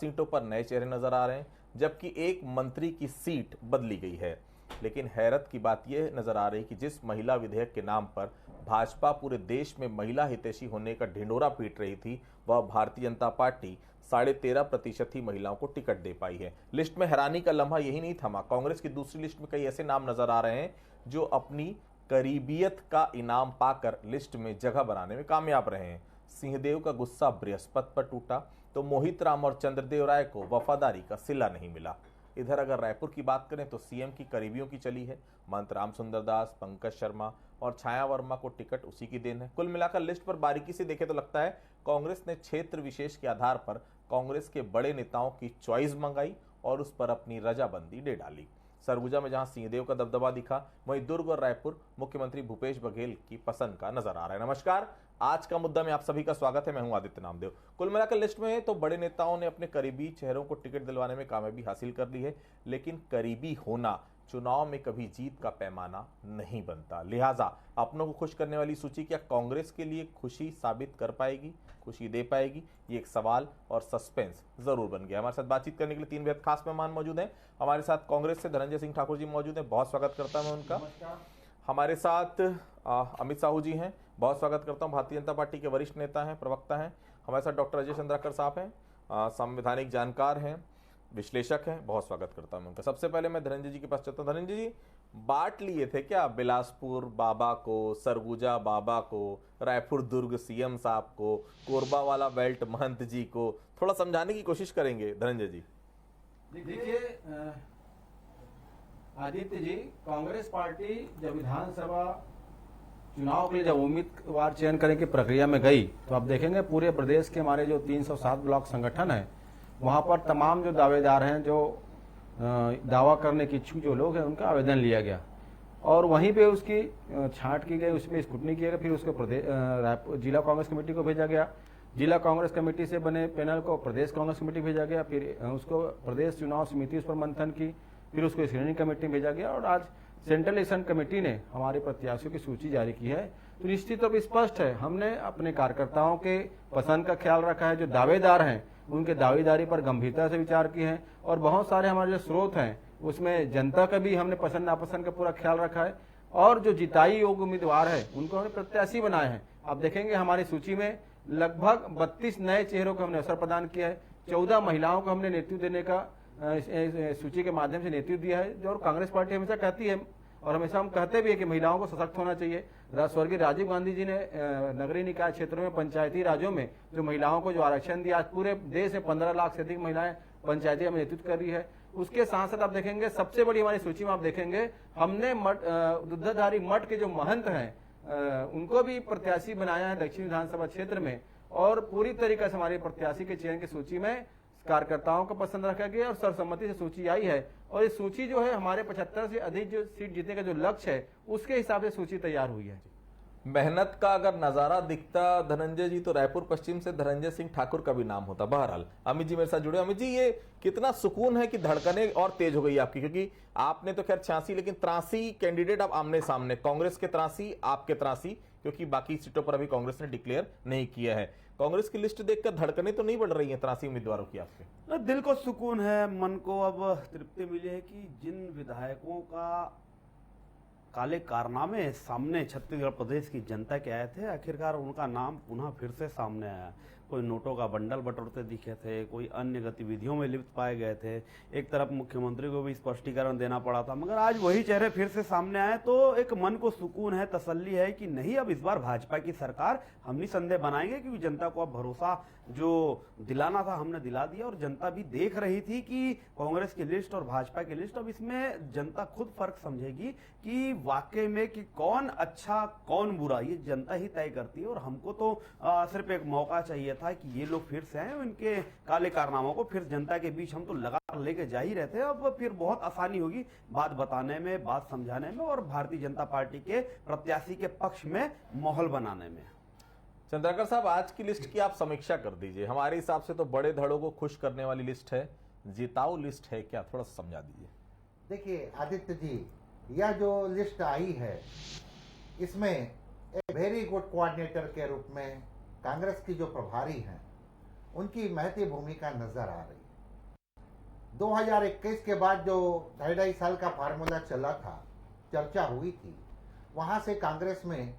सीटों पर नए चेहरे नजर आ रहे हैं, जबकि एक मंत्री की सीट बदली गई है। लेकिन हैरत की बात यह नजर आ रही कि जिस महिला विधेयक के नाम पर भाजपा पूरे देश में महिला हितैषी होने का ढिंढोरा पीट रही थी, वह भारतीय जनता पार्टी 13.5% ही महिलाओं को टिकट दे पाई है। लिस्ट में हैरानी का लम्हा यही नहीं थमा, कांग्रेस की दूसरी लिस्ट में कई ऐसे नाम नजर आ रहे हैं जो अपनी करीबियत का इनाम पाकर लिस्ट में जगह बनाने में कामयाब रहे हैं। सिंहदेव का गुस्सा बृहस्पति पर टूटा तो मोहित राम और चंद्रदेव राय को वफादारी का सिला नहीं मिला। इधर अगर रायपुर की बात करें तो सीएम की करीबियों की चली है। महंत राम सुंदर दास, पंकज शर्मा और छाया वर्मा को टिकट उसी की देन है। कुल मिलाकर लिस्ट पर बारीकी से देखें तो लगता है कांग्रेस ने क्षेत्र विशेष के आधार पर कांग्रेस के बड़े नेताओं की चॉइस मंगाई और उस पर अपनी रजाबंदी दे डाली। सरगुजा में जहां सिंहदेव का दबदबा दिखा, वहीं दुर्ग और रायपुर मुख्यमंत्री भूपेश बघेल की पसंद का नजर आ रहा है। नमस्कार, आज का मुद्दा में आप सभी का स्वागत है। मैं हूं आदित्य नामदेव। कुल मिलाकर लिस्ट में तो बड़े नेताओं ने अपने करीबी चेहरों को टिकट दिलवाने में कामयाबी हासिल कर ली है, लेकिन करीबी होना चुनाव में कभी जीत का पैमाना नहीं बनता। लिहाजा अपनों को खुश करने वाली सूची क्या कांग्रेस के लिए खुशी साबित कर पाएगी, खुशी दे पाएगी? ये एक सवाल और सस्पेंस जरूर बन गया। हमारे साथ बातचीत करने के लिए तीन बेहद खास मेहमान मौजूद हैं। हमारे साथ कांग्रेस से धनंजय सिंह ठाकुर जी मौजूद हैं, बहुत स्वागत करता हूं मैं उनका। हमारे साथ अमित साहू जी हैं, बहुत स्वागत करता हूं, भारतीय जनता पार्टी के वरिष्ठ नेता हैं, प्रवक्ता हैं। हमारे साथ डॉक्टर अजय चंद्राकर साहब हैं, संवैधानिक जानकार हैं, विश्लेषक हैं, बहुत स्वागत करता हूं उनका। सबसे पहले मैं धनंजय जी के पास चलता हूं। धनंजय जी, बांट लिए थे क्या बिलासपुर बाबा को, सरगुजा बाबा को, रायपुर दुर्ग सीएम साहब को, कोरबा वाला बेल्ट महंत जी को? थोड़ा समझाने की कोशिश करेंगे धनंजय जी। देखिए आदित्य जी, कांग्रेस पार्टी जब विधानसभा चुनाव के लिए जब उम्मीदवार चयन करने की प्रक्रिया में गई तो आप देखेंगे पूरे प्रदेश के हमारे जो 307 ब्लॉक संगठन है, वहां पर तमाम जो दावेदार हैं, जो दावा करने के इच्छुक जो लोग हैं, उनका आवेदन लिया गया और वहीं पे उसकी छांट की गई, उसमें स्क्रूटनी किया गया। फिर उसको जिला कांग्रेस कमेटी को भेजा गया, जिला कांग्रेस कमेटी से बने पैनल को प्रदेश कांग्रेस कमेटी भेजा गया, फिर उसको प्रदेश चुनाव समिति उस पर मंथन की, फिर उसको स्क्रीनिंग कमेटी में भेजा गया और आज सेंट्रल इलेक्शन कमेटी ने हमारे प्रत्याशियों की सूची जारी की है। तो निश्चित तौर पर स्पष्ट है, हमने अपने कार्यकर्ताओं के पसंद का ख्याल रखा है, जो दावेदार हैं उनके दावेदारी पर गंभीरता से विचार किए हैं और बहुत सारे हमारे जो स्रोत हैं उसमें जनता का भी हमने पसंद नापसंद का पूरा ख्याल रखा है और जो जिताई योग्य उम्मीदवार है उनको हमने प्रत्याशी बनाए हैं। आप देखेंगे हमारी सूची में लगभग 32 नए चेहरों को हमने अवसर प्रदान किया है, 14 महिलाओं को हमने नेतृत्व देने का सूची के माध्यम से नेतृत्व दिया है। जो कांग्रेस पार्टी हमेशा कहती है और हमेशा हम कहते भी है कि महिलाओं को सशक्त होना चाहिए। स्वर्गीय राजीव गांधी जी ने नगरीय निकाय क्षेत्रों में, पंचायती राज्यों में जो महिलाओं को जो आरक्षण दिया, आज पूरे देश में 15 लाख से अधिक महिलाएं पंचायती में नेतृत्व कर रही है। उसके साथ साथ आप देखेंगे सबसे बड़ी हमारी सूची में आप देखेंगे हमने दुग्धधारी मठ के जो महंत हैं उनको भी प्रत्याशी बनाया है दक्षिण विधानसभा क्षेत्र में और पूरी तरीके से हमारे प्रत्याशी के चयन की सूची में कार्यकर्ताओं को पसंद रखा गया और सर्वसम्मति से सूची आई है और इस सूची जो है हमारे 75 से अधिक जो सीट जीतने का जो लक्ष्य है उसके हिसाब से सूची तैयार हुई है। मेहनत का अगर नजारा दिखता धनंजय जी तो रायपुर पश्चिम से धनंजय सिंह ठाकुर का भी नाम होता। बहरहाल अमित जी मेरे साथ जुड़े। अमित जी, ये कितना सुकून है कि धड़कने और तेज हो गई आपकी, क्योंकि आपने तो खैर 86 लेकिन 83 कैंडिडेट अब आमने सामने, कांग्रेस के 83 आपके 83, क्योंकि बाकी सीटों पर अभी कांग्रेस ने डिक्लेयर नहीं किया है। कांग्रेस की लिस्ट देखकर धड़कने तो नहीं बढ़ रही है 83 उम्मीदवारों की आपके? दिल को सुकून है, मन को अब तृप्ति मिली है कि जिन विधायकों का काले कारनामे सामने छत्तीसगढ़ प्रदेश की जनता के आए थे, आखिरकार उनका नाम पुनः फिर से सामने आया। कोई नोटों का बंडल बटोरते दिखे थे, कोई अन्य गतिविधियों में लिप्त पाए गए थे, एक तरफ मुख्यमंत्री को भी स्पष्टीकरण देना पड़ा था, मगर आज वही चेहरे फिर से सामने आए तो एक मन को सुकून है, तसल्ली है कि नहीं, अब इस बार भाजपा की सरकार हम निसंदेह बनाएंगे, क्योंकि जनता को अब भरोसा जो दिलाना था हमने दिला दिया और जनता भी देख रही थी कि कांग्रेस की लिस्ट और भाजपा की लिस्ट, अब इसमें जनता खुद फर्क समझेगी कि वाकई में कि कौन अच्छा कौन बुरा ये जनता ही तय करती है। और हमको तो सिर्फ एक मौका चाहिए था कि ये लोग फिर से आए, इनके काले कारनामों को फिर जनता के बीच हम तो लगातार लेके जा ही रहते हैं। अब फिर बहुत आसानी होगी बात बताने में, बात समझाने में और भारतीय जनता पार्टी के प्रत्याशी के पक्ष में माहौल बनाने में। चंद्राकर साहब, आज की लिस्ट की आप समीक्षा कर दीजिए। हमारे हिसाब से तो बड़े धड़ों को खुश करने वाली लिस्ट है, जिताऊ लिस्ट है क्या? थोड़ा समझा दीजिए। देखिए आदित्य जी, यह जो लिस्ट आई है इसमें एक वेरी गुड कोऑर्डिनेटर के रूप में कांग्रेस की जो प्रभारी हैं उनकी महती भूमिका नजर आ रही है। 2021 के बाद जो 2.5 साल का फार्मूला चला था, चर्चा हुई थी, वहां से कांग्रेस में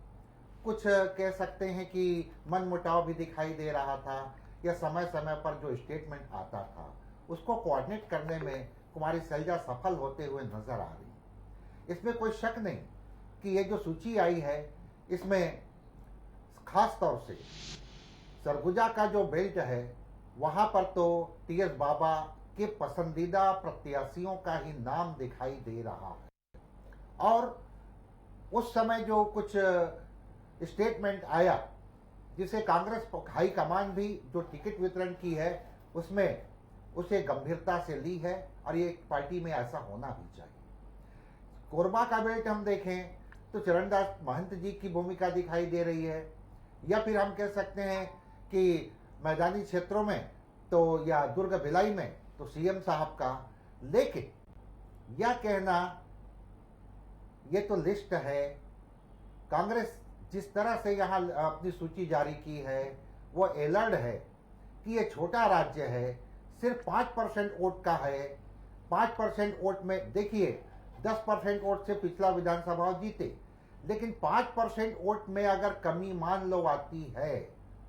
कुछ कह सकते हैं कि मनमुटाव भी दिखाई दे रहा था, या समय समय पर जो स्टेटमेंट आता था उसको कोऑर्डिनेट करने में कुमारी सैलजा सफल होते हुए नजर आ रही। इसमें कोई शक नहीं कि ये जो सूची आई है इसमें खास तौर से सरगुजा का जो बेल्ट है वहां पर तो टीएस बाबा के पसंदीदा प्रत्याशियों का ही नाम दिखाई दे रहा है। और उस समय जो कुछ स्टेटमेंट आया जिसे कांग्रेस हाईकमान भी जो टिकट वितरण की है उसमें उसे गंभीरता से ली है, और ये पार्टी में ऐसा होना भी चाहिए। कोरबा का बेल्ट हम देखें तो चरणदास महंत जी की भूमिका दिखाई दे रही है, या फिर हम कह सकते हैं कि मैदानी क्षेत्रों में तो या दुर्ग भिलाई में तो सीएम साहब का। लेकिन यह कहना ये तो लिस्ट है, कांग्रेस जिस तरह से यहाँ अपनी सूची जारी की है वो अलर्ट है कि ये छोटा राज्य है, सिर्फ 5% वोट का है। 5% वोट में देखिए 10% वोट से पिछला विधानसभा जीते, लेकिन 5% वोट में अगर कमी मान लो आती है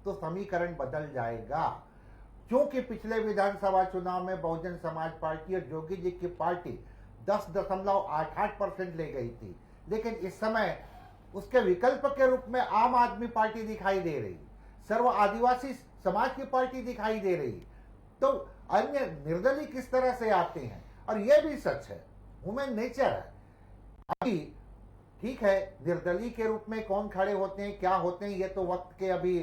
तो समीकरण बदल जाएगा। क्योंकि पिछले विधानसभा चुनाव में बहुजन समाज पार्टी और जोगी जी की पार्टी 10.88% ले गई थी, लेकिन इस समय उसके विकल्प के रूप में आम आदमी पार्टी दिखाई दे रही, सर्व आदिवासी समाज की पार्टी दिखाई दे रही। तो अन्य निर्दलीय किस तरह से आते हैं, और यह भी सच है, ह्यूमन नेचर है। अभी ठीक है, निर्दलीय के रूप में कौन खड़े होते हैं, क्या होते हैं, ये तो वक्त के अभी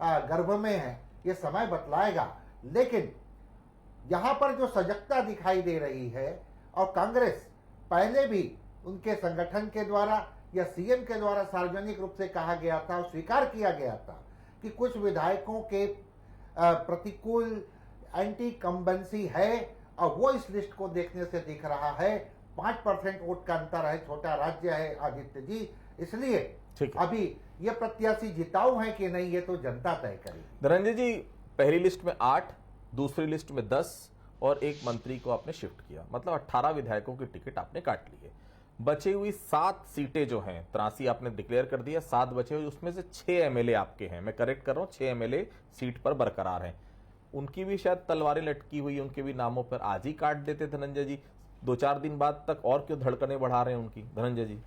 गर्भ में है, ये समय बतलाएगा। लेकिन यहां पर जो सजगता दिखाई दे रही है, और कांग्रेस पहले भी उनके संगठन के द्वारा या सीएम के द्वारा सार्वजनिक रूप से कहा गया था और स्वीकार किया गया था कि कुछ विधायकों के प्रतिकूल एंटी कंबेंसी है, और वो इस लिस्ट को देखने से दिख रहा है। 5% वोट का अंतर है, छोटा राज्य है आदित्य जी, इसलिए अभी ये प्रत्याशी जिताऊ है कि नहीं ये तो जनता तय करेगी। धनंजय जी, पहली लिस्ट में 8, दूसरी लिस्ट में 10 और एक मंत्री को आपने शिफ्ट किया, मतलब 18 विधायकों की टिकट आपने काट ली है। बची हुई 7 सीटें जो हैं, 83 आपने डिक्लेयर कर दिया, 7 बचे हुए, उसमें से 6 एमएलए आपके हैं, मैं करेक्ट कर रहा हूं, 6 एमएलए सीट पर बरकरार हैं। उनकी भी शायद तलवारें लटकी हुई, उनके भी नामों पर आज ही काट देते धनंजय जी, 2-4 दिन बाद तक और क्यों धड़कने बढ़ा रहे हैं उनकी? धनंजय जी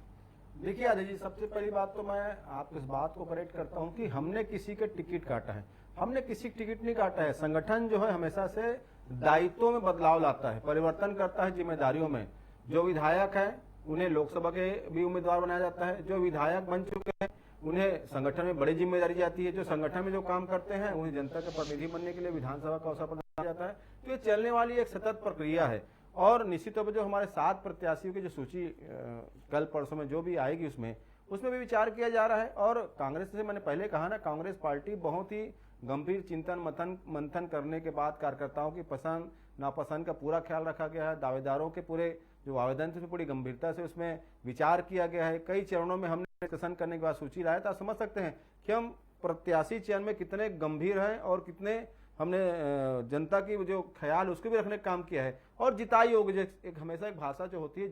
देखिए अजय जी, सबसे पहली बात तो मैं आपको इस बात को करेक्ट करता हूं कि हमने किसी के टिकट काटा है, हमने किसी की टिकट नहीं काटा है। संगठन जो है हमेशा से दायित्वों में बदलाव लाता है, परिवर्तन करता है जिम्मेदारियों में। जो विधायक है उन्हें लोकसभा के भी उम्मीदवार बनाया जाता है, जो विधायक बन चुके हैं उन्हें संगठन में बड़ी जिम्मेदारी जाती है, जो संगठन में जो काम करते हैं उन्हें जनता के प्रतिनिधि बनने के लिए विधानसभा का अवसर प्रदान किया जाता है। तो ये चलने वाली एक सतत प्रक्रिया है, और निश्चित तौर पर जो हमारे 7 प्रत्याशियों की जो सूची कल परसों में जो भी आएगी उसमें भी विचार किया जा रहा है। और कांग्रेस से मैंने पहले कहा ना, कांग्रेस पार्टी बहुत ही गंभीर चिंतन मंथन करने के बाद कार्यकर्ताओं की पसंद नापसंद का पूरा ख्याल रखा गया है। दावेदारों के पूरे जो आवेदन थे पूरी गंभीरता से उसमें विचार किया गया है। कई चरणों में हमने डिस्कशन करने के बाद सूची लाया था। समझ सकते हैं कि हम प्रत्याशी चयन में कितने गंभीर हैं और कितने हमने जनता की जो ख्याल उसको भी रखने का काम किया है। और जिताई योग एक हमेशा एक भाषा जो होती है,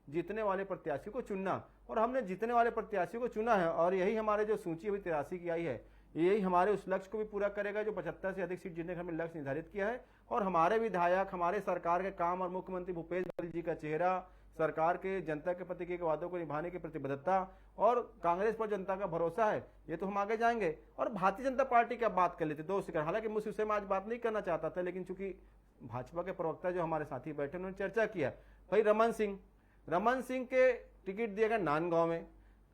जीतने वाले प्रत्याशी को चुनना, और हमने जीतने वाले प्रत्याशी को चुना है। और यही हमारे जो सूची अभी 83 की आई है, यही हमारे उस लक्ष्य को भी पूरा करेगा जो 75 से अधिक सीट जीतने का हमने लक्ष्य निर्धारित किया है। और हमारे विधायक, हमारे सरकार के काम और मुख्यमंत्री भूपेश बघेल जी का चेहरा, सरकार के जनता के प्रति के वादों को निभाने की प्रतिबद्धता और कांग्रेस पर जनता का भरोसा है, ये तो हम आगे जाएंगे। और भारतीय जनता पार्टी की अब बात कर लेते 2 सेकंड। हालांकि मुझ विषय में आज बात नहीं करना चाहता था, लेकिन चूंकि भाजपा के प्रवक्ता जो हमारे साथी बैठे उन्होंने चर्चा किया। भाई रमन सिंह के टिकट दिया गया नांदगांव में,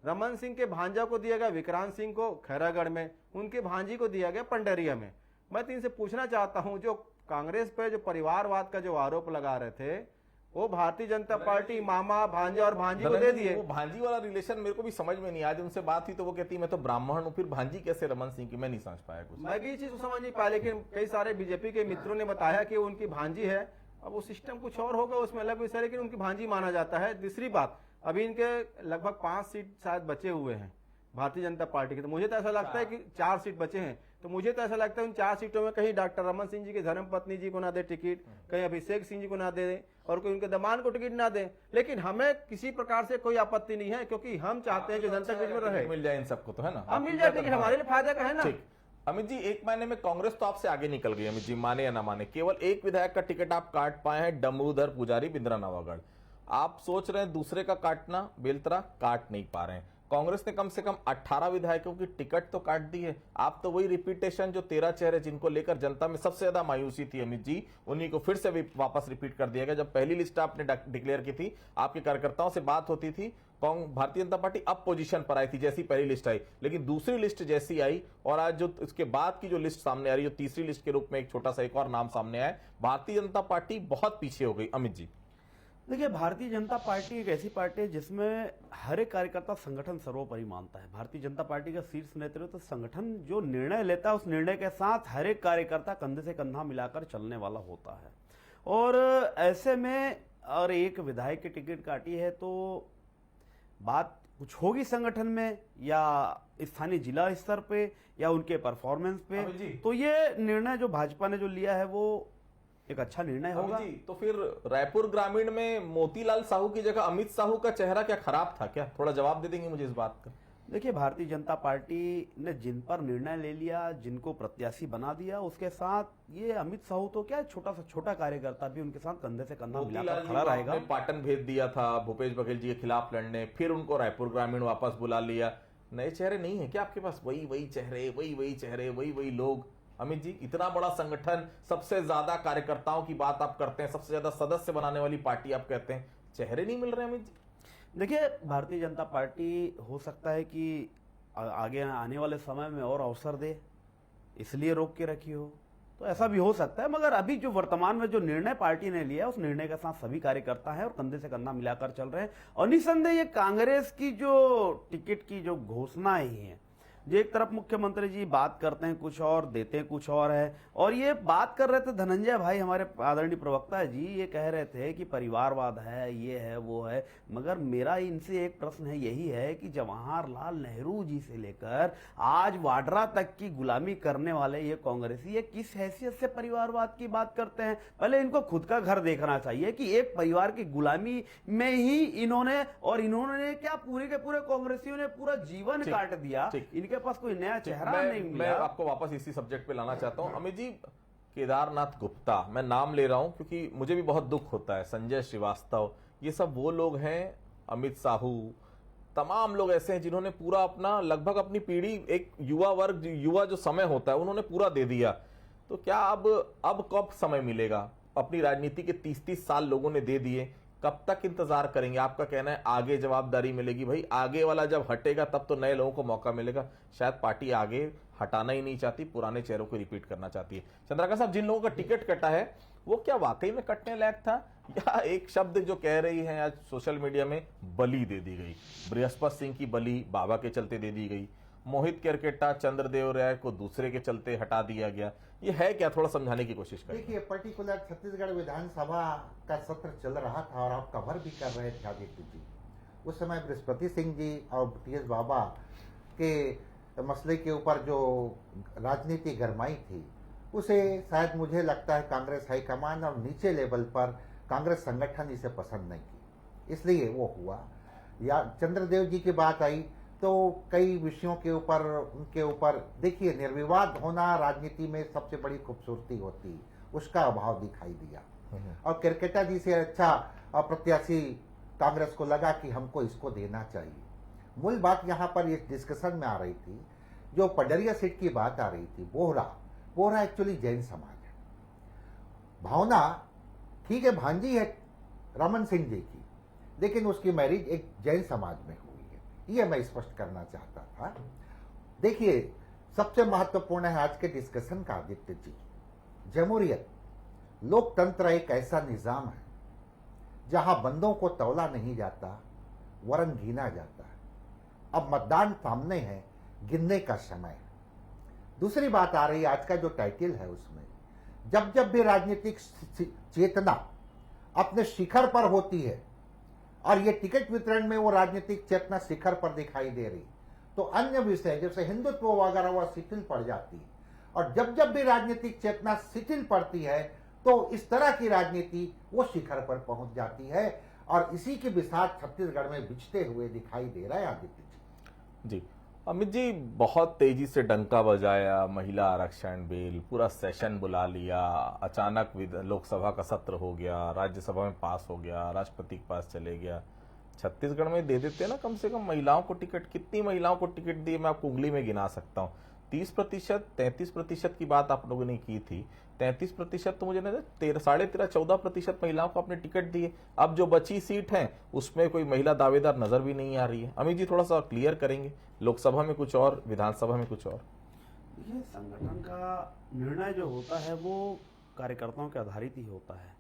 रमन सिंह के भांजा को दिया गया विक्रांत सिंह को खैरागढ़ में, उनके भांजी को दिया गया पंडरिया में। मैं तो इनसे पूछना चाहता हूं, जो कांग्रेस पे जो परिवारवाद का जो आरोप लगा रहे थे, वो भारतीय जनता पार्टी मामा भांजा और भांजी को दे दिए। वो भांजी वाला रिलेशन मेरे को भी समझ में नहीं आया। उनसे बात हुई तो वो कहती मैं तो ब्राह्मण हूँ, फिर भांजी कैसे रमन सिंह की? मैं नहीं समझ पाया कुछ। मैं भी ये चीज समझ नहीं पाया, लेकिन कई सारे बीजेपी के मित्रों ने बताया कि उनकी भांजी है। अब वो सिस्टम कुछ और होगा, उसमें अलग विषय, लेकिन उनकी भांजी माना जाता है। दूसरी बात, अभी इनके लगभग 5 सीट शायद बचे हुए हैं भारतीय जनता पार्टी के, तो मुझे तो ऐसा लगता है कि 4 सीट बचे हैं। तो मुझे तो ऐसा लगता है उन 4 सीटों में कहीं डॉक्टर रमन सिंह जी की धर्मपत्नी जी को ना दे टिकट, कहीं अभिषेक सिंह जी को ना दे और कोई उनके दमान को टिकट ना दे। लेकिन हमें किसी प्रकार से कोई आपत्ति नहीं है, क्योंकि हम चाहते हैं कि जनता के बीच में रहे। मिल जाए इन सबको तो, है ना? हम मिल जाए टिकट, हमारे लिए फायदा का है ना। ठीक। अमित जी, एक महीने में कांग्रेस तो आपसे आगे निकल गई, अमित जी माने या ना माने। केवल एक विधायक का टिकट आप काट पाए हैं, डमरूधर पुजारी, बिंद्रा नवागढ़। आप सोच रहे हैं दूसरे का काटना, बेलतरा काट नहीं पा रहे हैं। कांग्रेस ने कम से कम 18 विधायकों की टिकट तो काट दी है। आप तो वही रिपीटेशन, जो 13 चेहरे जिनको लेकर जनता में सबसे ज्यादा मायूसी थी अमित जी, उन्हीं को फिर से भी वापस रिपीट कर दिया गया। जब पहली लिस्ट आपने डिक्लेयर की थी, आपके कार्यकर्ताओं से बात होती थी, भारतीय जनता पार्टी अब पोजीशन पर आई थी जैसी पहली लिस्ट आई, लेकिन दूसरी लिस्ट जैसी आई और आज जो इसके बाद की जो लिस्ट सामने आ रही है, जो तीसरी लिस्ट के रूप में एक छोटा सा एक और नाम सामने आया, भारतीय जनता पार्टी बहुत पीछे हो गई। अमित जी, देखिए, भारतीय जनता पार्टी एक ऐसी पार्टी है जिसमें हर एक कार्यकर्ता संगठन सर्वोपरि मानता है। भारतीय जनता पार्टी का शीर्ष नेतृत्व तो संगठन जो निर्णय लेता है, उस निर्णय के साथ हर एक कार्यकर्ता कंधे से कंधा मिलाकर चलने वाला होता है। और ऐसे में और एक विधायक की टिकट काटी है तो बात कुछ होगी संगठन में या स्थानीय जिला स्तर पे या उनके परफॉर्मेंस पे। तो ये निर्णय जो भाजपा ने जो लिया है वो एक अच्छा निर्णय होगा। जी, तो फिर रायपुर ग्रामीण में मोतीलाल साहू की जगह अमित साहू का चेहरा क्या खराब था क्या? थोड़ा जवाब दे देंगे मुझे इस बात का? देखिए, भारतीय जनता पार्टी ने जिन पर निर्णय ले लिया, जिनको प्रत्याशी बना दिया, उसके साथ ये अमित साहू तो क्या छोटा सा छोटा कार्यकर्ता भी उनके साथ कंधे से कंधा मिलाकर खड़ा रहेगा। पाटन भेज दिया था भूपेश बघेल जी के खिलाफ लड़ने, फिर उनको रायपुर ग्रामीण वापस बुला लिया। नए चेहरे नहीं है क्या आपके पास? वही चेहरे, वही चेहरे, वही लोग। अमित जी, इतना बड़ा संगठन, सबसे ज्यादा कार्यकर्ताओं की बात आप करते हैं, सबसे ज्यादा सदस्य बनाने वाली पार्टी आप कहते हैं, चेहरे नहीं मिल रहे अमित जी? देखिए, भारतीय जनता पार्टी हो सकता है कि आगे आने वाले समय में और अवसर दे, इसलिए रोक के रखी हो, तो ऐसा भी हो सकता है। मगर अभी जो वर्तमान में जो निर्णय पार्टी ने लिया, उस निर्णय के साथ सभी कार्यकर्ता हैं और कंधे से कंधा मिलाकर चल रहे हैं। और निसंदेह ये कांग्रेस की जो टिकट की जो घोषणा ही है, जो एक तरफ मुख्यमंत्री जी बात करते हैं कुछ और, देते हैं कुछ और है। और ये बात कर रहे थे धनंजय भाई, हमारे आदरणीय प्रवक्ता जी, ये कह रहे थे कि परिवारवाद है, ये है, वो है। मगर मेरा इनसे एक प्रश्न है, यही है कि जवाहरलाल नेहरू जी से लेकर आज वाड्रा तक की गुलामी करने वाले ये कांग्रेसी, ये किस हैसियत से परिवारवाद की बात करते हैं? पहले इनको खुद का घर देखना चाहिए कि एक परिवार की गुलामी में ही इन्होंने क्या पूरे के पूरे कांग्रेसियों ने पूरा जीवन काट दिया। के पास कोई नया चेहरा नहीं मिला। मैं आपको वापस इसी सब्जेक्ट पे लाना चाहता हूं। अमित जी, केदारनाथ गुप्ता, मैं नाम ले रहा हूं क्योंकि मुझे भी बहुत दुख होता है, संजय श्रीवास्तव, ये सब वो लोग हैं, अमित साहू, तमाम लोग ऐसे हैं जिन्होंने पूरा अपना, लगभग अपनी पीढ़ी, एक युवा वर्ग, युवा जो समय होता है, उन्होंने पूरा दे दिया। तो क्या अब कब समय मिलेगा? अपनी राजनीति के 30-30 साल लोगों ने दे दिए, कब तक इंतजार करेंगे? आपका कहना है आगे जवाबदारी मिलेगी। भाई, आगे वाला जब हटेगा तब तो नए लोगों को मौका मिलेगा। शायद पार्टी आगे हटाना ही नहीं चाहती, पुराने चेहरों को रिपीट करना चाहती है। चंद्रकांत साहब, जिन लोगों का टिकट कटा है वो क्या वाकई में कटने लायक था, या एक शब्द जो कह रही है आज सोशल मीडिया में, बलि दे दी गई? बृहस्पति सिंह की बलि बाबा के चलते दे दी गई, मोहित केरकेटा, चंद्रदेव राय को दूसरे के चलते हटा दिया गया, ये है क्या? थोड़ा समझाने की कोशिश करें। देखिए, पर्टिकुलर छत्तीसगढ़ विधानसभा का सत्र चल रहा था और आप कवर भी कर रहे थे आदित्य जी। उस समय बृहस्पति सिंह जी और टीएस बाबा के मसले के ऊपर जो राजनीति गरमाई थी, उसे शायद मुझे लगता है कांग्रेस हाईकमान और नीचे लेवल पर कांग्रेस संगठन इसे पसंद नहीं की, इसलिए वो हुआ। या चंद्रदेव जी की बात आई तो कई विषयों के ऊपर, उनके ऊपर देखिए, निर्विवाद होना राजनीति में सबसे बड़ी खूबसूरती होती, उसका अभाव दिखाई दिया। और केरकेटा जी से अच्छा प्रत्याशी कांग्रेस को लगा कि हमको इसको देना चाहिए। मूल बात यहाँ पर इस डिस्कशन में आ रही थी, जो पडरिया सीट की बात आ रही थी, बोहरा एक्चुअली जैन समाज है। भावना ठीक है, भांजी है रमन सिंह जी की, लेकिन उसकी मैरिज एक जैन समाज में हुई है, ये मैं स्पष्ट करना चाहता था। देखिए, सबसे महत्वपूर्ण है आज के डिस्कशन का आदित्य जी, जमहूरियत, लोकतंत्र एक ऐसा निजाम है जहां बंदों को तौला नहीं जाता वरन गिना जाता है। अब मतदान सामने है, गिनने का समय है। दूसरी बात आ रही है, आज का जो टाइटल है उसमें, जब जब भी राजनीतिक चेतना अपने शिखर पर होती है और ये टिकट वितरण में वो राजनीतिक चेतना शिखर पर दिखाई दे रही, तो अन्य विषय जैसे हिंदुत्व वगैरह वह शिथिल पड़ जाती है। और जब जब भी राजनीतिक चेतना शिथिल पड़ती है तो इस तरह की राजनीति वो शिखर पर पहुंच जाती है, और इसी के बिसात छत्तीसगढ़ में बिछते हुए दिखाई दे रहा है आदित्य जी। अमित जी, बहुत तेजी से डंका बजाया, महिला आरक्षण बिल, पूरा सेशन बुला लिया, अचानक लोकसभा का सत्र हो गया, राज्यसभा में पास हो गया, राष्ट्रपति के पास चले गया। छत्तीसगढ़ में दे देते ना कम से कम महिलाओं को टिकट। कितनी महिलाओं को टिकट दिए मैं आपको उंगली में गिना सकता हूँ। 30%, 33% की बात आप लोगों ने की थी। 33% तो मुझे नहीं, 13.5, 14% महिलाओं को आपने टिकट दिए। अब जो बची सीट है उसमें कोई महिला दावेदार नजर भी नहीं आ रही है। अमित जी थोड़ा सा क्लियर करेंगे, लोकसभा में कुछ और, विधानसभा में कुछ और। देखिए, संगठन का निर्णय जो होता है वो कार्यकर्ताओं के आधारित ही होता है।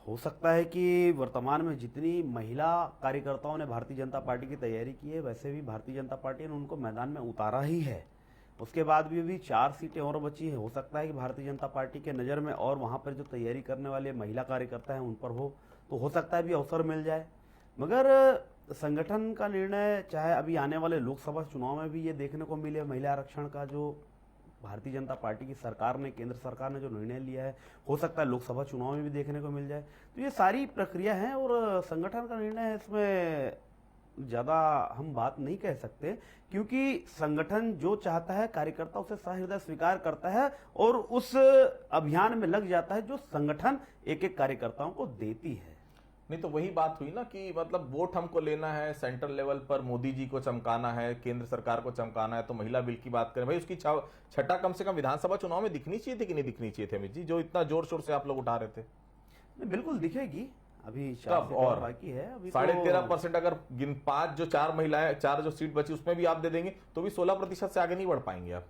हो सकता है कि वर्तमान में जितनी महिला कार्यकर्ताओं ने भारतीय जनता पार्टी की तैयारी की है, वैसे भी भारतीय जनता पार्टी ने उनको मैदान में उतारा ही है। उसके बाद भी अभी 4 सीटें और बची हैं। हो सकता है कि भारतीय जनता पार्टी के नज़र में और वहाँ पर जो तैयारी करने वाले महिला कार्यकर्ता हैं उन पर हो सकता है भी अवसर मिल जाए। मगर संगठन का निर्णय, चाहे अभी आने वाले लोकसभा चुनाव में भी ये देखने को मिले, महिला आरक्षण का जो भारतीय जनता पार्टी की सरकार ने, केंद्र सरकार ने जो निर्णय लिया है, हो सकता है लोकसभा चुनाव में भी देखने को मिल जाए। तो ये सारी प्रक्रिया है और संगठन का निर्णय है, इसमें ज़्यादा हम बात नहीं कह सकते, क्योंकि संगठन जो चाहता है कार्यकर्ता उसे सहृदय स्वीकार करता है और उस अभियान में लग जाता है जो संगठन एक एक कार्यकर्ताओं को देती है। नहीं तो वही बात हुई ना कि मतलब वोट हमको लेना है, सेंट्रल लेवल पर मोदी जी को चमकाना है, केंद्र सरकार को चमकाना है, तो महिला बिल की बात करें भाई, उसकी छठा कम से कम विधानसभा चुनाव में दिखनी चाहिए थी कि नहीं दिखनी चाहिए थे अमित जी, जो इतना जोर शोर से आप लोग उठा रहे थे? बिल्कुल दिखेगी। अभी तब और बाकी है, अभी 13.5% अगर 4 जो सीट बची उसमें भी आप दे देंगे तो भी 16% से आगे नहीं बढ़ पाएंगे आप।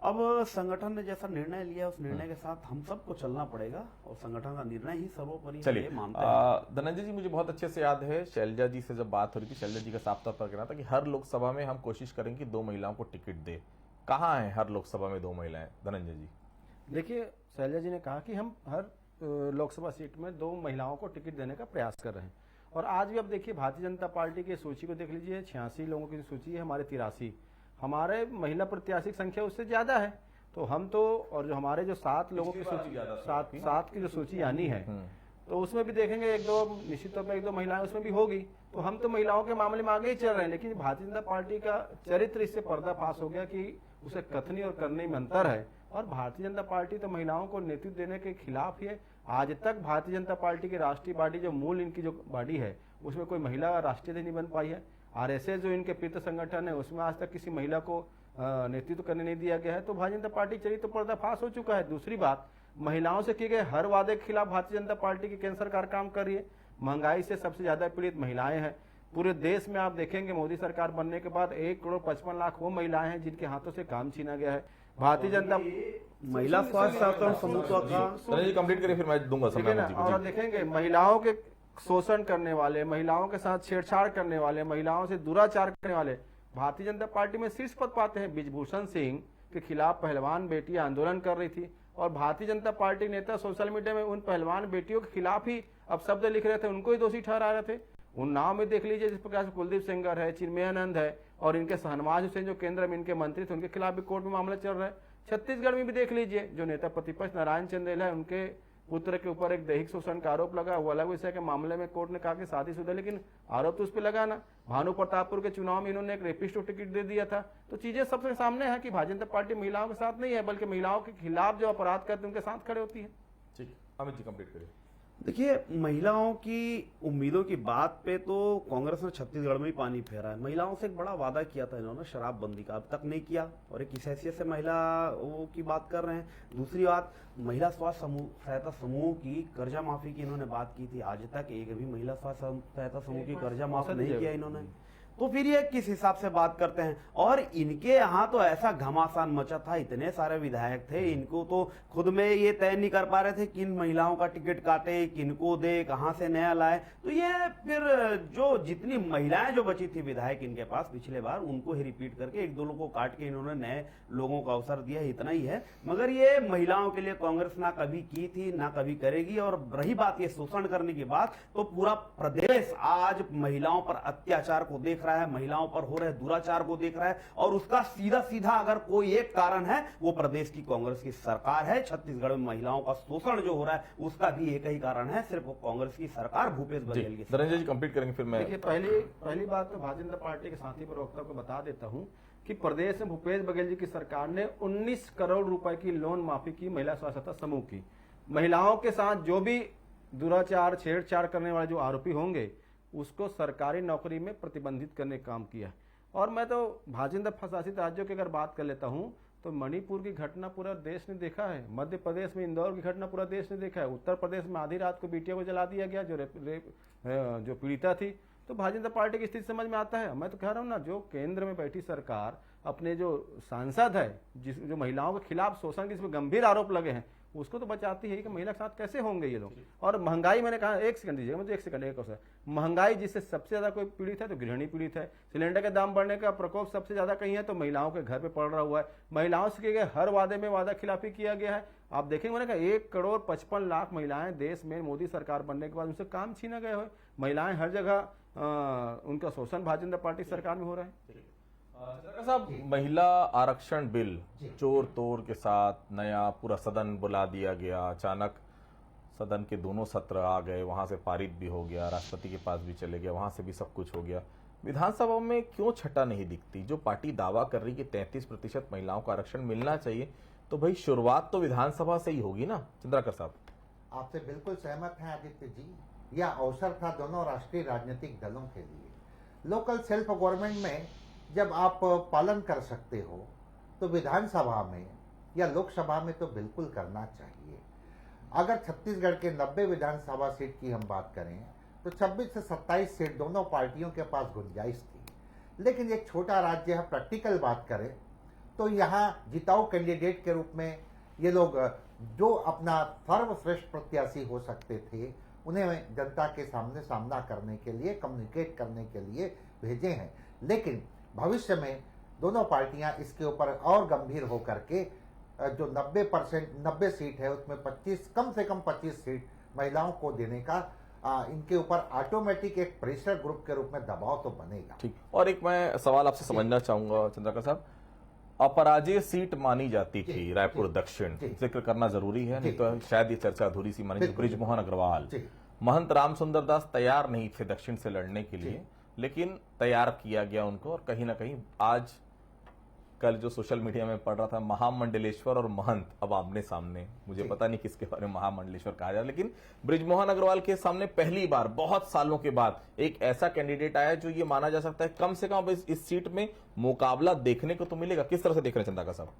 अब संगठन ने जैसा निर्णय लिया उस निर्णय के साथ हम सबको चलना पड़ेगा और संगठन का निर्णय ही सर्वोपरि है, चलिए, मानते हैं। धनंजय जी, मुझे बहुत अच्छे से याद है शैलजा जी से जब बात हो रही थी, शैलजा जी का साफ तौर पर कहना था कि हर लोकसभा में हम कोशिश करेंगे कि 2 महिलाओं को टिकट दे। कहाँ है हर लोकसभा में 2 महिलाएं, धनंजय जी? देखिए, शैलजा जी ने कहा कि हम हर लोकसभा सीट में 2 महिलाओं को टिकट देने का प्रयास कर रहे हैं। और आज भी अब देखिए, भारतीय जनता पार्टी की सूची को देख लीजिए, 86 लोगों की सूची है, हमारे 83, हमारे महिला प्रत्याशी की संख्या उससे ज्यादा है। तो हम तो, और जो हमारे जो 7 लोगों की सूची, 7 की जो सूची आनी है, तो उसमें भी देखेंगे 1-2, निश्चित तौर पर 1-2 महिलाएं उसमें भी होगी। तो हम तो महिलाओं के मामले में आगे ही चल रहे हैं, लेकिन भारतीय जनता पार्टी का चरित्र इससे पर्दाफाश हो गया कि उसे कथनी और करने में अंतर है। और भारतीय जनता पार्टी तो महिलाओं को नेतृत्व देने के खिलाफ ही है। आज तक भारतीय जनता पार्टी की राष्ट्रीय बॉडी, जो मूल इनकी जो बॉडी है, उसमें कोई महिला राष्ट्रीय अध्यक्ष नहीं बन पाई है। आरएसएस जो इनके पितृ संगठन है, उसमें आज तक किसी महिला को नेतृत्व करने नहीं दिया गया है। तो भारतीय जनता पार्टी चरित्र तो पर्दाफाश हो चुका है। दूसरी बात, महिलाओं से किए गए हर वादे के खिलाफ भारतीय जनता पार्टी की केंद्र सरकार काम कर रही है। महंगाई से सबसे ज्यादा पीड़ित महिलाएं हैं पूरे देश में। आप देखेंगे मोदी सरकार बनने के बाद 1,55,00,000 वो महिलाएं हैं जिनके हाथों से काम छीना गया है। भारतीय जनता महिला स्वास्थ्य समूह का कंप्लीट करिए, फिर मैं दूंगा समय। और देखेंगे महिलाओं के शोषण करने वाले, महिलाओं के साथ छेड़छाड़ करने वाले, महिलाओं से दुराचार करने वाले भारतीय जनता पार्टी में शीर्ष पद पाते हैं। ब्रिजभूषण सिंह के खिलाफ पहलवान बेटियां आंदोलन कर रही थी और भारतीय जनता पार्टी नेता सोशल मीडिया में उन पहलवान बेटियों के खिलाफ ही अब शब्द लिख रहे थे, उनको ही दोषी ठहरा रहे थे। उन्नाव में देख लीजिए, जिस प्रकार से कुलदीप सेंगर है, चिन्मयानंद है और इनके शहनवाज हुसैन जो केंद्र में इनके मंत्री थे, उनके खिलाफ भी कोर्ट में मामला चल रहा है। छत्तीसगढ़ में भी देख लीजिए, जो नेता प्रतिपक्ष नारायण चंदेल है, उनके पुत्र के ऊपर एक दैहिक शोषण का आरोप लगा। वो अलग विषय के मामले में कोर्ट ने कहा कि शादीशुदा, लेकिन आरोप तो उस पर लगा ना। भानु प्रतापपुर के चुनाव में इन्होंने एक रेपिस्ट को टिकट दे दिया था। तो चीजें सबसे सामने है कि भारतीय जनता पार्टी महिलाओं के साथ नहीं है, बल्कि महिलाओं के खिलाफ जो अपराध करते हैं उनके साथ खड़े होती है। ठीक, अमित जी कंप्लीट करिए। देखिए, महिलाओं की उम्मीदों की बात पे तो कांग्रेस ने छत्तीसगढ़ में ही पानी फेरा है। महिलाओं से एक बड़ा वादा किया था इन्होंने शराबबंदी का, अब तक नहीं किया और एक इस हैसियत से महिलाओं की बात कर रहे हैं। दूसरी बात, महिला स्वास्थ्य सहायता समूह की कर्जा माफी की इन्होंने बात की थी, आज तक एक भी महिला स्वास्थ्य सहायता समूह की कर्जा माफ नहीं किया इन्होंने। तो फिर ये किस हिसाब से बात करते हैं? और इनके यहाँ तो ऐसा घमासान मचा था, इतने सारे विधायक थे, इनको तो खुद में ये तय नहीं कर पा रहे थे किन महिलाओं का टिकट काटे, किनको दे, कहां से नया लाए। तो ये फिर जो जितनी महिलाएं जो बची थी विधायक इनके पास पिछले बार, उनको ही रिपीट करके 1-2 लोगों को काट के इन्होंने नए लोगों को अवसर दिया, इतना ही है। मगर ये महिलाओं के लिए कांग्रेस ना कभी की थी ना कभी करेगी। और रही बात ये शोषण करने की बात, तो पूरा प्रदेश आज महिलाओं पर अत्याचार को देख रहा है, महिलाओं पर हो रहे दुराचार को देख रहा है, और उसका सीधा सीधा अगर कोई एक कारण है वो प्रदेश की कांग्रेस की सरकार है। छत्तीसगढ़ में महिलाओं का शोषण जो हो रहा है उसका भी एक ही कारण है, सिर्फ वो कांग्रेस की सरकार, भूपेश बघेल की। धनंजय जी कंप्लीट करेंगे फिर मैं। देखिए, पहली बात तो भारतीय जनता पार्टी के साथी प्रवक्ता को बता देता हूं कि प्रदेश में भूपेश बघेल जी की सरकार ने 19 करोड़ रुपए की लोन माफी की महिला स्वसहायता समूह की। महिलाओं के साथ जो भी दुराचार छेड़छाड़ करने वाले जो आरोपी होंगे उसको सरकारी नौकरी में प्रतिबंधित करने का काम किया। और मैं तो भारतीय जनता शासित राज्यों की अगर बात कर लेता हूं तो मणिपुर की घटना पूरा देश ने देखा है, मध्य प्रदेश में इंदौर की घटना पूरा देश ने देखा है, उत्तर प्रदेश में आधी रात को बिटिया को जला दिया गया जो पीड़िता थी। तो भारतीय जनता पार्टी की स्थिति समझ में आता है। मैं तो कह रहा हूँ ना, जो केंद्र में बैठी सरकार अपने जो सांसद है जो महिलाओं के खिलाफ शोषण के इसमें गंभीर आरोप लगे हैं उसको तो बचाती है कि महिला के साथ कैसे होंगे ये लोग। और महंगाई, मैंने कहा, एक सेकंड दीजिएगा मुझे, एक सेकंड, एक अवसर। महंगाई जिससे सबसे ज्यादा कोई पीड़ित है तो गृहिणी पीड़ित है। सिलेंडर के दाम बढ़ने का प्रकोप सबसे ज्यादा कहीं है तो महिलाओं के घर पे पड़ रहा हुआ है। महिलाओं से किए गए हर वादे में वादा खिलाफी किया गया है। आप देखेंगे, मैंने कहा 1,55,00,000 महिलाएं देश में मोदी सरकार बनने के बाद उनसे काम छीना गए हुए। महिलाएं हर जगह उनका शोषण भारतीय जनता पार्टी सरकार में हो रहा है। साहब, महिला आरक्षण बिल चोर तोड़ के साथ नया पूरा सदन बुला दिया गया, अचानक सदन के दोनों सत्र आ गए, वहां से पारित भी हो गया, राष्ट्रपति के पास भी चले गया, वहां से भी सब कुछ हो गया। विधानसभा में क्यों छटा नहीं दिखती? जो पार्टी दावा कर रही कि 33% महिलाओं को आरक्षण मिलना चाहिए, तो भाई शुरुआत तो विधानसभा से ही होगी ना। चंद्राकर साहब, आपसे बिल्कुल सहमत हैं आदित्य जी। यह अवसर था दोनों राष्ट्रीय राजनीतिक दलों के लिए। लोकल सेल्फ गवर्नमेंट में जब आप पालन कर सकते हो तो विधानसभा में या लोकसभा में तो बिल्कुल करना चाहिए। अगर छत्तीसगढ़ के 90 विधानसभा सीट की हम बात करें तो 26 से 27 सीट दोनों पार्टियों के पास गुंजाइश थी। लेकिन एक छोटा राज्य है, प्रैक्टिकल बात करें तो यहाँ जिताऊ कैंडिडेट के रूप में ये लोग जो अपना सर्वश्रेष्ठ प्रत्याशी हो सकते थे उन्हें जनता के सामने सामना करने के लिए, कम्युनिकेट करने के लिए भेजे हैं। लेकिन भविष्य में दोनों पार्टियां इसके ऊपर और गंभीर होकर के जो 90 सीट है उसमें 25, कम से कम 25 सीट महिलाओं को देने का इनके ऊपर ऑटोमेटिक एक प्रेशर ग्रुप के रूप में दबाव तो बनेगा। ठीक। और एक मैं सवाल आपसे समझना चाहूंगा चंद्रकर साहब, अपराजेय सीट मानी जाती थी रायपुर दक्षिण, जिक्र करना जरूरी है, नहीं तो शायद ये चर्चा अधूरी सी मानी। बृजमोहन अग्रवाल, महंत रामसुंदर दास तैयार नहीं थे दक्षिण से लड़ने के लिए, लेकिन तैयार किया गया उनको। और कहीं ना कहीं आज कल जो सोशल मीडिया में पढ़ रहा था, महामंडलेश्वर और महंत अब आमने सामने, मुझे पता नहीं किसके बारे में महामंडलेश्वर कहा जाए, लेकिन बृजमोहन अग्रवाल के सामने पहली बार बहुत सालों के बाद एक ऐसा कैंडिडेट आया जो ये माना जा सकता है कम से कम इस सीट में मुकाबला देखने को तो मिलेगा। किस तरह से देख रहे हैं चंद्रकर साहब?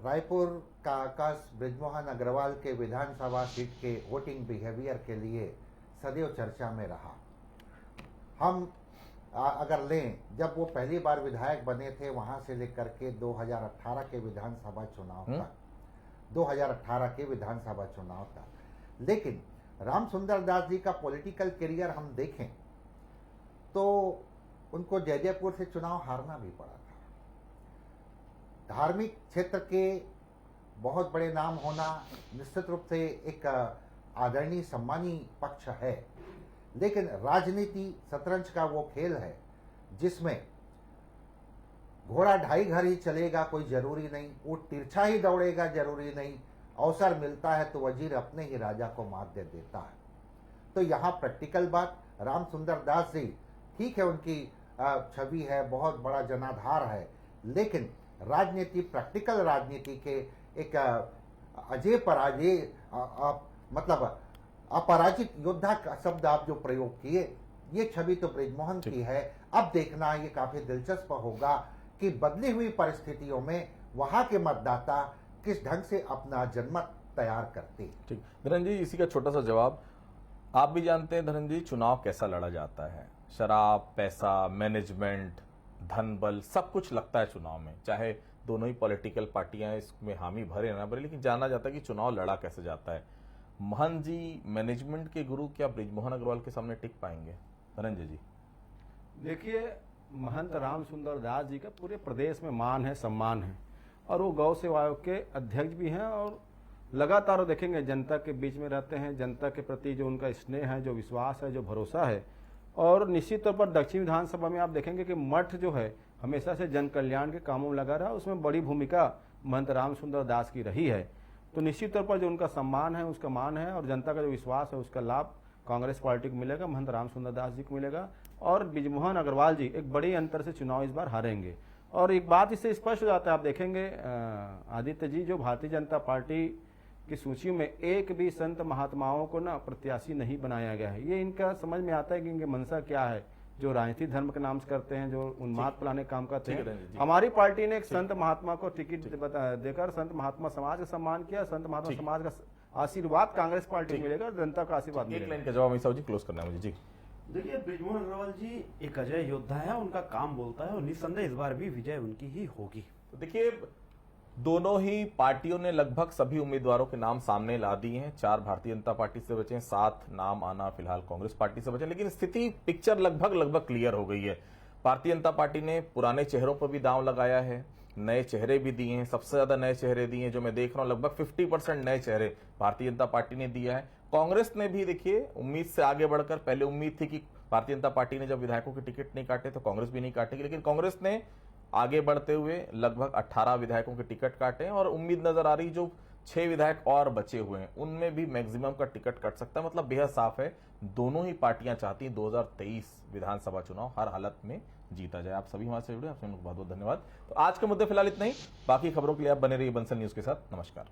रायपुर का आकाश ब्रिजमोहन अग्रवाल के विधानसभा सीट के वोटिंग बिहेवियर के लिए सदैव चर्चा में रहा। हम अगर लें, जब वो पहली बार विधायक बने थे वहां से लेकर के 2018 के विधानसभा चुनाव तक, 2018 के विधानसभा चुनाव तक, लेकिन रामसुंदर दास जी का पॉलिटिकल करियर हम देखें तो उनको जयदेवपुर से चुनाव हारना भी पड़ा था। धार्मिक क्षेत्र के बहुत बड़े नाम होना निश्चित रूप से एक आदरणीय सम्मानीय पक्ष है, लेकिन राजनीति शतरंज का वो खेल है जिसमें घोड़ा ढाई घर ही चलेगा कोई जरूरी नहीं, ऊंट तिरछा ही दौड़ेगा जरूरी नहीं, अवसर मिलता है तो वजीर अपने ही राजा को मात दे देता है। तो यहाँ प्रैक्टिकल बात, रामसुंदर दास जी ठीक है, उनकी छवि है, बहुत बड़ा जनाधार है, लेकिन राजनीति, प्रैक्टिकल राजनीति के एक अजय पराजय मतलब अपराजित योद्धा का शब्द आप जो प्रयोग किए, ये छवि तो बृजमोहन की है। अब देखना ये काफी दिलचस्प होगा कि बदली हुई परिस्थितियों में वहां के मतदाता किस ढंग से अपना जनमत तैयार करते हैं। ठीक, धनंजय जी, इसी का छोटा सा जवाब। आप भी जानते हैं धनंजय जी, चुनाव कैसा लड़ा जाता है, शराब, पैसा, मैनेजमेंट, धन बल, सब कुछ लगता है चुनाव में, चाहे दोनों ही पॉलिटिकल पार्टियां इसमें हामी भरे ना भरे, लेकिन जाना जाता है कि चुनाव लड़ा कैसे जाता है। महंत जी मैनेजमेंट के गुरु क्या बृजमोहन अग्रवाल के सामने टिक पाएंगे? धनंजय जी, देखिए, महंत रामसुंदर दास जी का पूरे प्रदेश में मान है, सम्मान है, और वो गौ सेवा आयोग के अध्यक्ष भी हैं, और लगातार देखेंगे जनता के बीच में रहते हैं, जनता के प्रति जो उनका स्नेह है, जो विश्वास है, जो भरोसा है, और निश्चित तौर पर दक्षिण विधानसभा में आप देखेंगे कि मठ जो है हमेशा से जन कल्याण के कामों में लगा रहा, उसमें बड़ी भूमिका महंत राम सुंदर दास की रही है। तो निश्चित तौर पर जो उनका सम्मान है, उसका मान है और जनता का जो विश्वास है, उसका लाभ कांग्रेस पार्टी को मिलेगा, महंत राम सुंदर दास जी को मिलेगा। और बिजमोहन अग्रवाल जी एक बड़ी अंतर से चुनाव इस बार हारेंगे। और एक बात इससे स्पष्ट हो जाता है, आप देखेंगे आदित्य जी, जो भारतीय जनता पार्टी की सूची में एक भी संत महात्माओं को ना प्रत्याशी नहीं बनाया गया है। ये इनका समझ में आता है कि इनके मंशा क्या है, जो राजनीतिक धर्म के नाम से करते हैं, जो उन्माद फैलाने का काम करते हैं। हमारी पार्टी ने एक संत महात्मा को टिकट देकर संत महात्मा समाज का सम्मान किया। संत महात्मा समाज का आशीर्वाद कांग्रेस पार्टी को मिलेगा, जनता का आशीर्वाद मिलेगा। एक लाइन का जवाब मीसा जी क्लोज करना है मुझे। जी देखिए, बृजमोहन अग्रवाल जी एक अजय योद्धा है, उनका काम बोलता है और निस्संदेह इस बार भी विजय उनकी ही होगी। तो देखिए, दोनों ही पार्टियों ने लगभग सभी उम्मीदवारों के नाम सामने ला दिए हैं। 4 भारतीय जनता पार्टी से बचे, 7 नाम आना फिलहाल कांग्रेस पार्टी से बचे, लेकिन स्थिति पिक्चर लगभग क्लियर हो गई है। भारतीय जनता पार्टी ने पुराने चेहरों पर भी दांव लगाया है, नए चेहरे भी दिए हैं। सबसे ज्यादा नए चेहरे दिए हैं, जो मैं देख रहा हूं लगभग 50% नए चेहरे भारतीय जनता पार्टी ने दिया है। कांग्रेस ने भी देखिए उम्मीद से आगे बढ़कर, पहले उम्मीद थी कि भारतीय जनता पार्टी ने जब विधायकों के टिकट नहीं काटे तो कांग्रेस भी नहीं काटेगी, लेकिन कांग्रेस ने आगे बढ़ते हुए लगभग 18 विधायकों के टिकट काटे हैं और उम्मीद नजर आ रही जो 6 विधायक और बचे हुए हैं उनमें भी मैक्सिमम का टिकट कट सकता है। मतलब बेहद साफ है, दोनों ही पार्टियां चाहती हैं 2023 विधानसभा चुनाव हर हालत में जीता जाए। आप सभी हमारे से जुड़े, आप सभी को बहुत बहुत धन्यवाद। तो आज के मुद्दे फिलहाल इतना ही, बाकी खबरों के लिए आप बने रहिए बंसल न्यूज के साथ। नमस्कार।